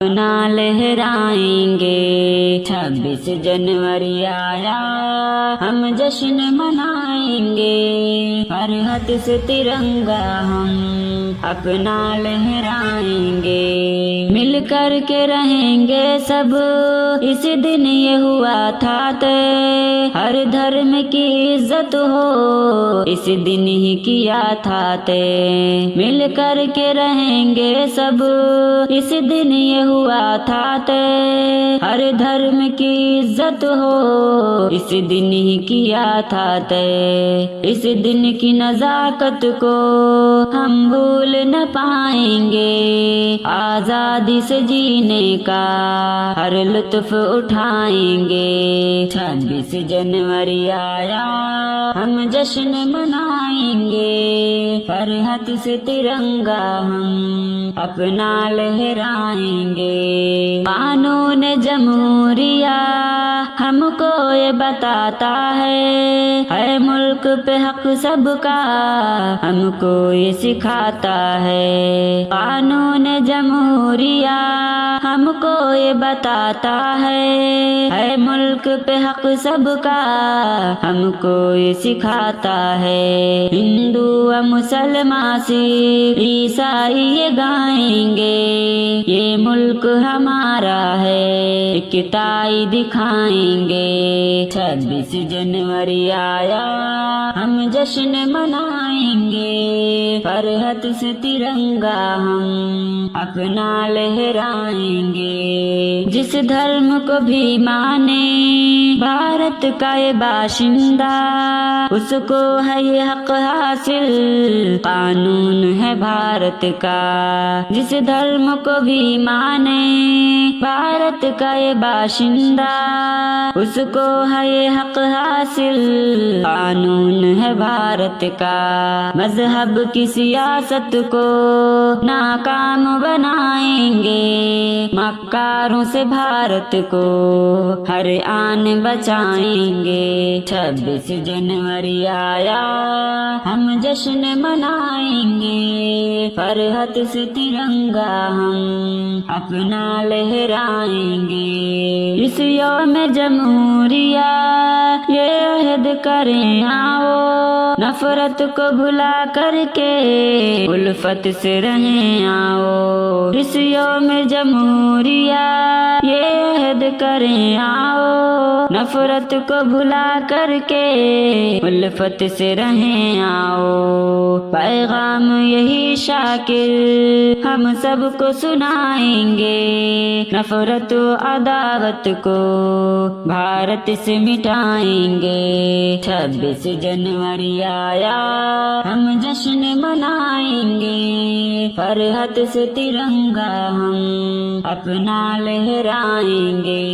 اپنا لہرائیں گے۔ 26 جنوری آیا ہم جشن منائیں گے، فرحت سے ترنگا ہم اپنا لہرائیں گے، مل کر کے رہیں گے سب اس دن یہ ہوا تھا طے، ہر دھرم کی عزت ہو اس دن ہی کیا تھا طے، مل کر کے رہیں گے سب اس دن یہ ہوا تھا طے، ہر دھرم کی عزت ہو اس دن ہی کیا تھا طے، اس دن کی نزاکت کو ہم بھول نہ پائیں گے، آزادی سے جینے کا ہر لطف اٹھائیں گے۔ 26 جنوری آیا ہم جشن منائیں گے، فرحت سے ترنگا ہم اپنا لہرائیں گے۔ قانون جمہوریہ ہم کو یہ بتاتا ہے ملک پہ حق سب کا ہم کو یہ سکھاتا ہے، قانون جمہوریہ ہم کو یہ بتاتا ہے ملک پہ حق سب کا ہم کو یہ سکھاتا ہے، ہندو و مسلمان سکھ عیسائی یہ گائیں گے یہ ملک ہمارا ہے، اکتائی دکھائیں گے۔ 26 جنوری آیا ہم جشن منائیں گے، فرحت سے ترنگا ہم اپنا لہرائیں گے، جس دھرم کو بھی مانے بھارت کا یہ باشندہ اس کو ہے یہ حق حاصل، قانون ہے بھارت کا، جس دھرم کو بھی مانے بھارت کا یہ باشندہ اس کو ہے یہ حق حاصل، قانون ہے بھارت کا، مذہب کی سیاست کو ناکام بنائیں گے، مکاروں سے بھارت کو ہر آن بچائیں گے۔ 26 جنوری آیا ہم جشن منائیں گے، فرحت سے ترنگا ہم اپنا لہرائیں گے، اس یوم جمہوریہ یہ عہد کریں آؤ نفرت کو بھلا کر کے الفت سے رہیں آؤ، اس یوم جمہوریہ یہ عہد کریں آؤ نفرت کو بھلا کر کے الفت سے رہیں آؤ، پیغام یہی شاکر ہم سب کو سنائیں گے، نفرت و عداوت کو بھارت سے مٹائیں گے۔ 26 جنوری آیا ہم جشن منائیں گے، فرحت سے ترنگا ہم اپنا لہرائیں گے۔